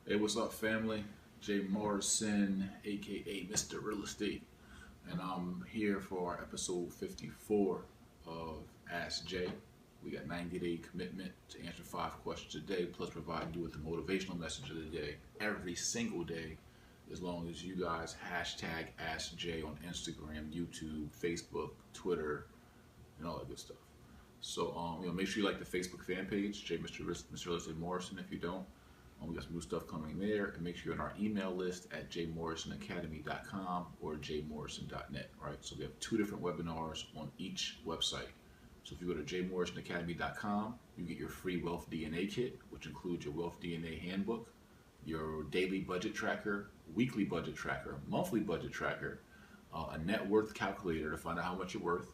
Hey, what's up, family? Jay Morrison, aka Mr. Real Estate, and I'm here for episode 54 of Ask Jay. We got 90-day commitment to answer 5 questions a day, plus providing you with the motivational message of the day every single day, as long as you guys hashtag Ask Jay on Instagram, YouTube, Facebook, Twitter, and all that good stuff. So, make sure you like the Facebook fan page, Mr. Real Estate Morrison, if you don't. We got some new stuff coming there, and make sure you're on our email list at jmorrisonacademy.com or jmorrison.net, right? So we have 2 different webinars on each website. So if you go to jmorrisonacademy.com, you get your free Wealth DNA kit, which includes your Wealth DNA handbook, your daily budget tracker, weekly budget tracker, monthly budget tracker, a net worth calculator to find out how much you're worth,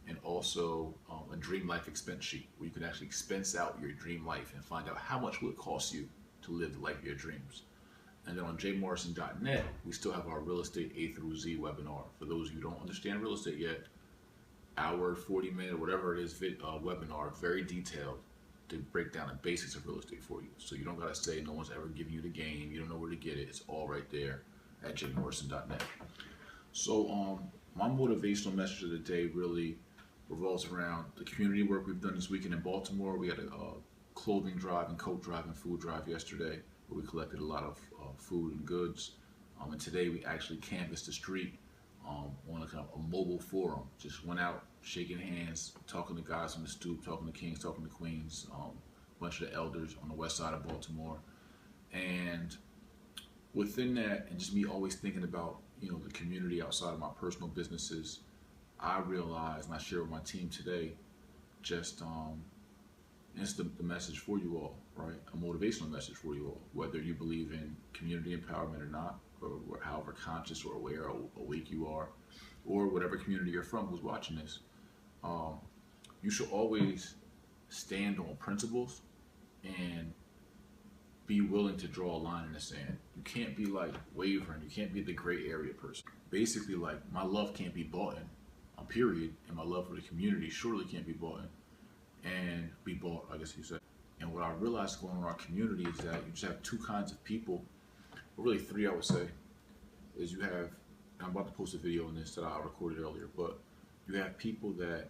and also a dream life expense sheet where you can actually expense out your dream life and find out how much will it cost you to live the life of your dreams. And then on jmorrison.net, we still have our Real Estate A through Z webinar. For those of you who don't understand real estate yet, hour, 40-minute, whatever it is, webinar, very detailed to break down the basics of real estate for you. So you don't got to say no one's ever given you the game, you don't know where to get it. It's all right there at jmorrison.net. So my motivational message of the day really revolves around the community work we've done this weekend in Baltimore. We had a clothing drive and coat drive and food drive yesterday, where we collected a lot of food and goods. And today we actually canvassed the street on a kind of a mobile forum. Just went out, shaking hands, talking to guys on the stoop, talking to kings, talking to queens, a bunch of the elders on the west side of Baltimore. And within that, and just me always thinking about, the community outside of my personal businesses, I realized, and I share with my team today, just it's the message for you all, right? A motivational message for you all, whether you believe in community empowerment or not, or however conscious or aware or awake you are, or whatever community you're from who's watching this. You should always stand on principles and be willing to draw a line in the sand. You can't be like wavering. You can't be the gray area person. Basically, like, my love can't be bought in, period, and my love for the community surely can't be bought in. And be bought, I guess you said. And what I realized going on in our community is that you just have 2 kinds of people, or really 3, I would say. Is you have, and I'm about to post a video on this that I recorded earlier, but you have people that,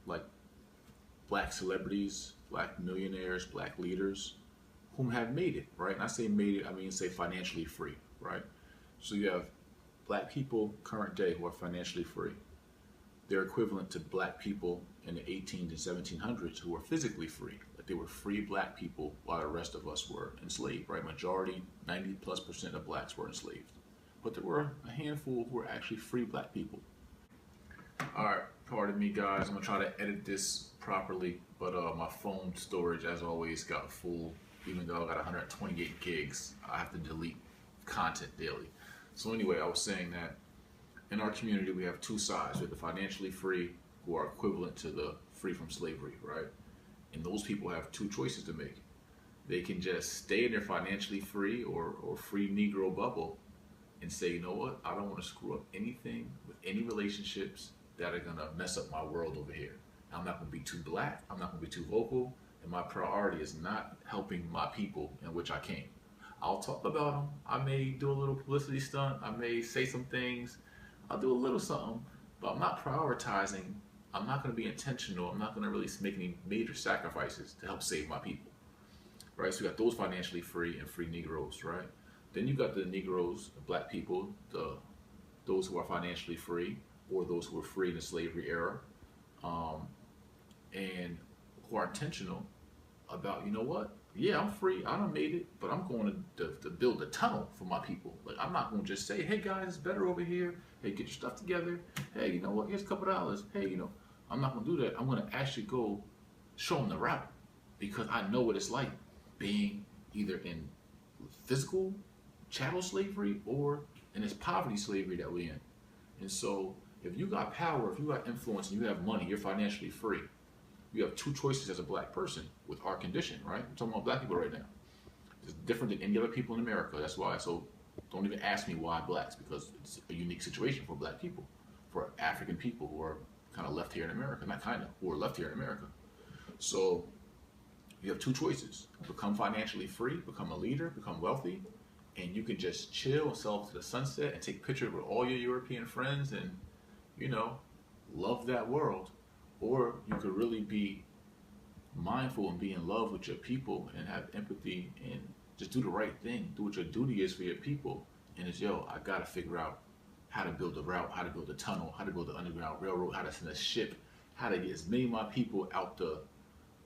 like black celebrities, black millionaires, black leaders, whom have made it, right? And I say made it, I mean say financially free, right? So you have black people current day who are financially free. They're equivalent to black people in the 1800s and 1700s who were physically free. Like, they were free black people while the rest of us were enslaved, right? Majority, 90+% of blacks were enslaved. But there were a handful who were actually free black people. All right, pardon me, guys. I'm gonna try to edit this properly, but my phone storage, as always, got full. Even though I got 128 gigs, I have to delete content daily. So anyway, I was saying that in our community, we have 2 sides. We have the financially free, who are equivalent to the free from slavery, right? And those people have 2 choices to make. They can just stay in their financially free or free Negro bubble and say, you know what, I don't want to screw up anything with any relationships that are going to mess up my world over here. I'm not going to be too black, I'm not going to be too vocal, and my priority is not helping my people in which I came. I'll talk about them, I may do a little publicity stunt, I may say some things, I'll do a little something, but I'm not prioritizing. I'm not going to be intentional. I'm not going to really make any major sacrifices to help save my people, right? So you got those financially free and free Negroes, right? Then you got the Negroes, the black people, those who are financially free, or those who were free in the slavery era, and who are intentional about, you know what? Yeah, I'm free. I done made it, but I'm going to build a tunnel for my people. Like, I'm not going to just say, hey guys, it's better over here. Hey, get your stuff together. Hey, you know what? Here's a couple dollars. Hey, I'm not going to do that. I'm going to actually go show them the route, because I know what it's like being either in physical chattel slavery or in this poverty slavery that we're in. And so if you got power, if you got influence, and you have money, you're financially free. You have 2 choices as a black person with our condition, right? I'm talking about black people right now. It's different than any other people in America. That's why. So don't even ask me why blacks, because it's a unique situation for black people, for African people who are kind of left here in America, not kind of, who are left here in America. So You have two choices: become financially free, become a leader, become wealthy, and you can just chill and sail off to the sunset and take pictures with all your European friends and, you know, love that world. Or you could really be mindful and be in love with your people and have empathy and just do the right thing, do what your duty is for your people. And it's, yo, I gotta figure out how to build a route, how to build a tunnel, how to build an underground railroad, how to send a ship, how to get as many of my people out the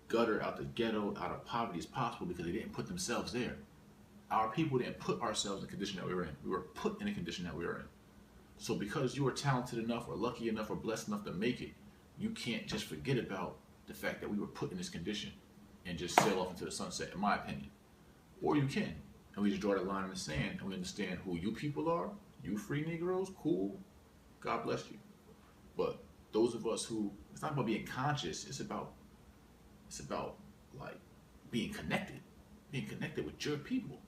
gutter, out the ghetto, out of poverty as possible, because they didn't put themselves there. Our people didn't put ourselves in the condition that we were in. We were put in the condition that we were in. So because you were talented enough or lucky enough or blessed enough to make it, you can't just forget about the fact that we were put in this condition and just sail off into the sunset, in my opinion. Or you can, and we just draw the line in the sand and we understand who you people are. You free Negroes, cool, God bless you. But those of us who, it's not about being conscious, it's about like being connected with your people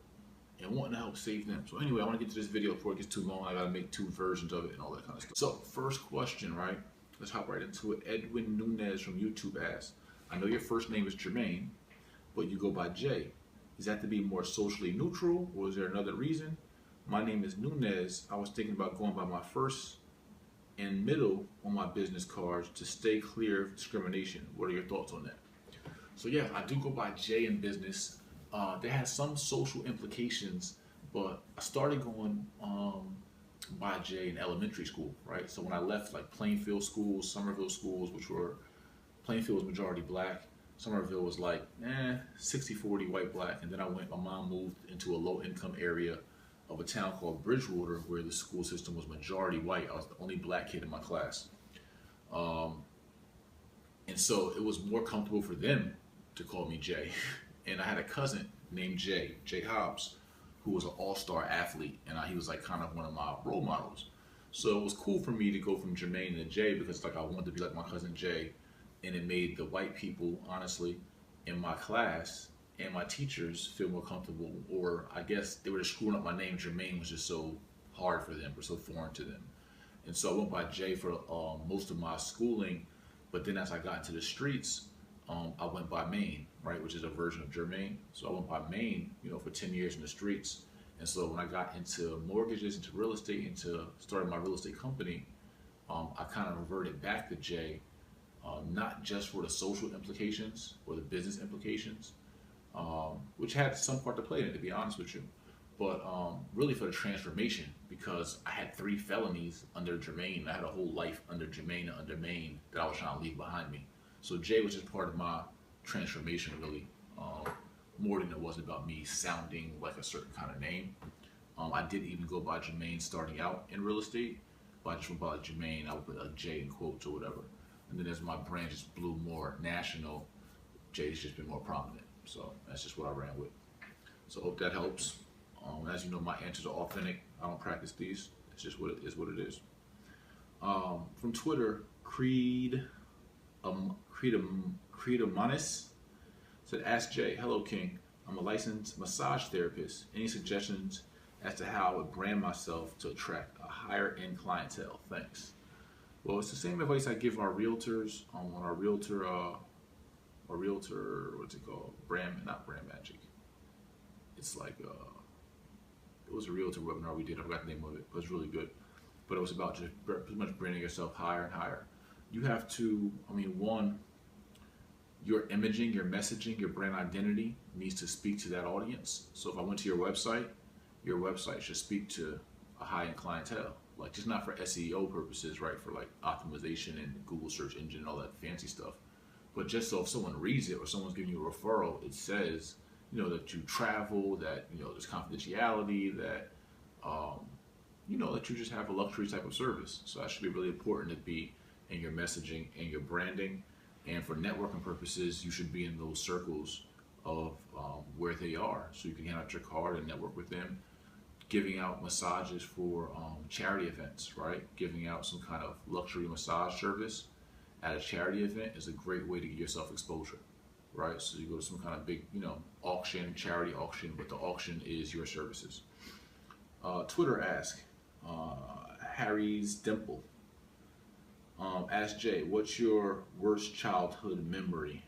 and wanting to help save them. So anyway, I want to get to this video before it gets too long. I gotta make two versions of it and all that kind of stuff. So first question, right? Let's hop right into it. Edwin Nunez from YouTube asks, I know your first name is Jermaine, but you go by Jay. Is that to be more socially neutral, or is there another reason? My name is Nunez. I was thinking about going by my first and middle on my business cards to stay clear of discrimination. What are your thoughts on that? So yeah, I do go by Jay in business. There has some social implications, but I started going by Jay in elementary school, right? So when I left like Plainfield schools, Somerville schools, which were, Plainfield was majority black, Somerville was like 60-40 white black, and then my mom moved into a low income area of a town called Bridgewater where the school system was majority white. I was the only black kid in my class. And so it was more comfortable for them to call me Jay. And I had a cousin named Jay Hobbs, who was an all-star athlete, and he was like kind of one of my role models. So it was cool for me to go from Jermaine to Jay, because like I wanted to be like my cousin Jay, and it made the white people, honestly, in my class and my teachers feel more comfortable, or I guess they were just screwing up my name. Jermaine was just so hard for them, or so foreign to them. And so I went by Jay for most of my schooling, but then as I got into the streets, I went by Maine, right, which is a version of Jermaine. So I went by Maine, for 10 years in the streets. And so when I got into mortgages, into real estate, into starting my real estate company, I kind of reverted back to Jay, not just for the social implications or the business implications, which had some part to play in it, to be honest with you, but really for the transformation, because I had 3 felonies under Jermaine. I had a whole life under Jermaine and under Maine that I was trying to leave behind me. So Jay was just part of my transformation, really, more than it was about me sounding like a certain kind of name. I did even go by Jermaine starting out in real estate, but I just went by Jermaine. I would put a J in quotes or whatever. And then as my brand just blew more national, Jay's just been more prominent. So that's just what I ran with. So hope that helps. As you know, my answers are authentic. I don't practice these. It's just what it is. What it is. From Twitter, Creedomanis said, ask Jay, hello King, I'm a licensed massage therapist. Any suggestions as to how I would brand myself to attract a higher end clientele? Thanks. Well, it's the same advice I give our realtors on our realtor, what's it called? Not brand magic. It's like, it was a realtor webinar we did. I forgot the name of it, but it was really good. But it was about just pretty much branding yourself higher and higher. You have to, one, your imaging, your messaging, your brand identity needs to speak to that audience. So if I went to your website should speak to a high-end clientele. Like, just not for SEO purposes, right? For like optimization and Google search engine and all that fancy stuff. But just so if someone reads it or someone's giving you a referral, it says, that you travel, that, there's confidentiality, that, that you just have a luxury type of service. So that should be really important to be in your messaging and your branding. And for networking purposes, you should be in those circles of where they are. So you can hand out your card and network with them. Giving out massages for charity events, right? Giving out some kind of luxury massage service at a charity event is a great way to get yourself exposure, right? So you go to some kind of big, auction, charity auction, but the auction is your services. Twitter ask, Harry's Dimple. Ask Jay, what's your worst childhood memory?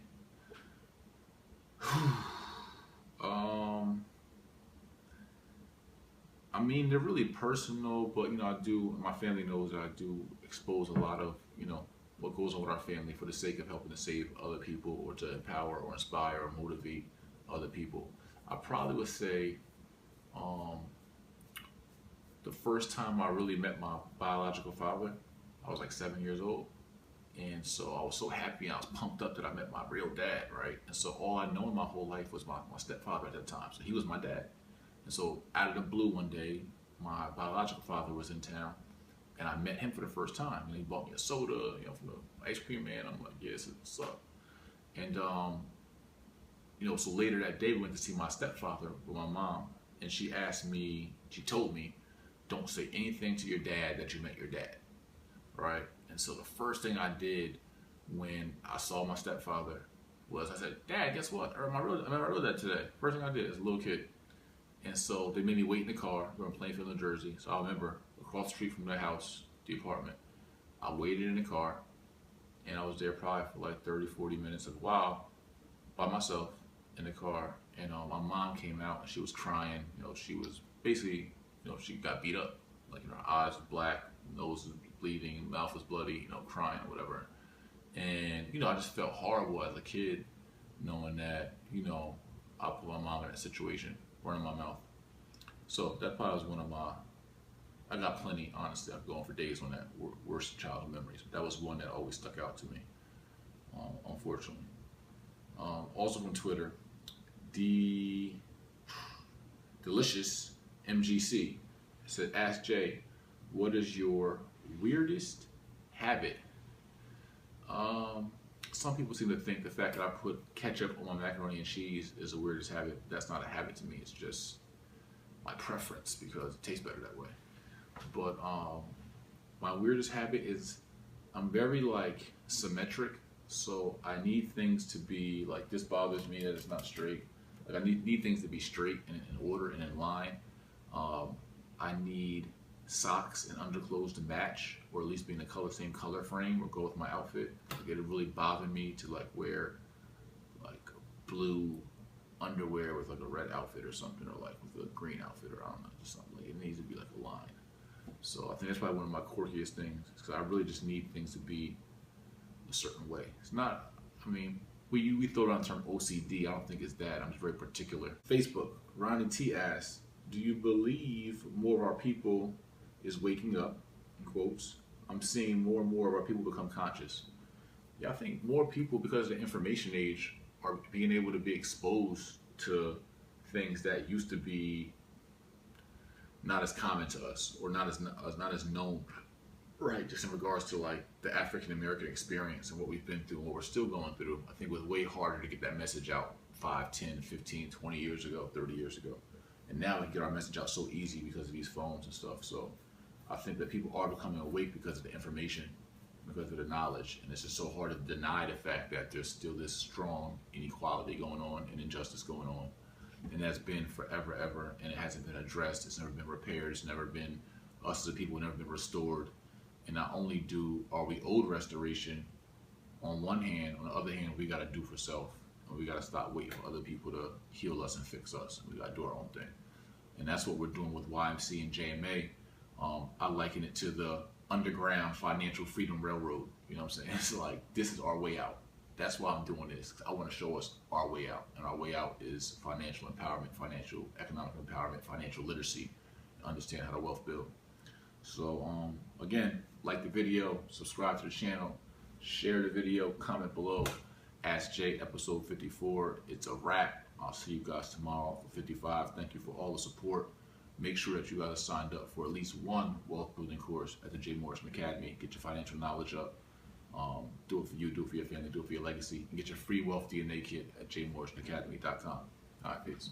Um, I mean, they're really personal, but I do. My family knows that I do expose a lot of what goes on with our family for the sake of helping to save other people, or to empower, or inspire, or motivate other people. I probably would say um, the first time I really met my biological father, I was like 7 years old. And so I was so happy, I was pumped up that I met my real dad, right? And so all I know in my whole life was my stepfather at that time. So he was my dad. And so out of the blue one day, my biological father was in town, and I met him for the first time. And he bought me a soda, from the ice cream man. I'm like, yeah, what's up? And so later that day we went to see my stepfather with my mom, and she told me, don't say anything to your dad that you met your dad, right? And so the first thing I did when I saw my stepfather was I said, Dad, guess what? I met my real dad today. First thing I did as a little kid. And so they made me wait in the car. We were in Plainfield, New Jersey. So I remember across the street from their house, the apartment, I waited in the car, and I was there probably for like 30, 40 minutes, a while, by myself in the car. And my mom came out, and she was crying. She was basically, she got beat up. Like, her eyes were black, nose was bleeding, mouth was bloody, crying or whatever. And, I just felt horrible as a kid knowing that, I put my mom in that situation, running my mouth. So that probably was one of I got plenty, honestly. I'm going for days on that, worst childhood memories. That was one that always stuck out to me, unfortunately. Also from Twitter, Delicious MGC said, ask Jay, what is your weirdest habit? Some people seem to think the fact that I put ketchup on my macaroni and cheese is the weirdest habit. That's not a habit to me. It's just my preference because it tastes better that way. But my weirdest habit is I'm very symmetric. So I need things to be this bothers me that it's not straight. I need things to be straight and in order and in line. I need socks and underclothes to match, or at least be in the same color frame, or go with my outfit. It really bothered me to wear blue underwear with a red outfit or something, or with a green outfit, or I don't know, just something. It needs to be a line. So I think that's probably one of my quirkiest things, because I really just need things to be a certain way. It's not, we throw around the term OCD. I don't think it's that. I'm just very particular. Facebook, Ronnie T asks, do you believe more of our people is waking up, in quotes? I'm seeing more and more of our people become conscious. Yeah, I think more people, because of the information age, are being able to be exposed to things that used to be not as common to us, or not as known, right? Just in regards to the African American experience and what we've been through and what we're still going through. I think it was way harder to get that message out 5, 10, 15, 20 years ago, 30 years ago. And now we can get our message out so easy because of these phones and stuff. So I think that people are becoming awake because of the information, because of the knowledge. And it's just so hard to deny the fact that there's still this strong inequality going on and injustice going on. And that's been forever, ever, and it hasn't been addressed. It's never been repaired. It's never been, us as a people, never been restored. And not only are we owed restoration on one hand, on the other hand, we got to do for self. And we got to stop waiting for other people to heal us and fix us. We got to do our own thing. And that's what we're doing with YMC and JMA. I liken it to the underground financial freedom railroad. You know what I'm saying? It's this is our way out. That's why I'm doing this. I want to show us our way out. And our way out is financial empowerment, economic empowerment, financial literacy, and understand how to wealth build. So again, like the video, subscribe to the channel, share the video, comment below. Ask Jay, episode 54. It's a wrap. I'll see you guys tomorrow for 55. Thank you for all the support. Make sure that you guys are signed up for at least one wealth building course at the J. Morrison Academy. Get your financial knowledge up. Do it for you, do it for your family, do it for your legacy. And get your free wealth DNA kit at jmorrisonacademy.com. All right, peace.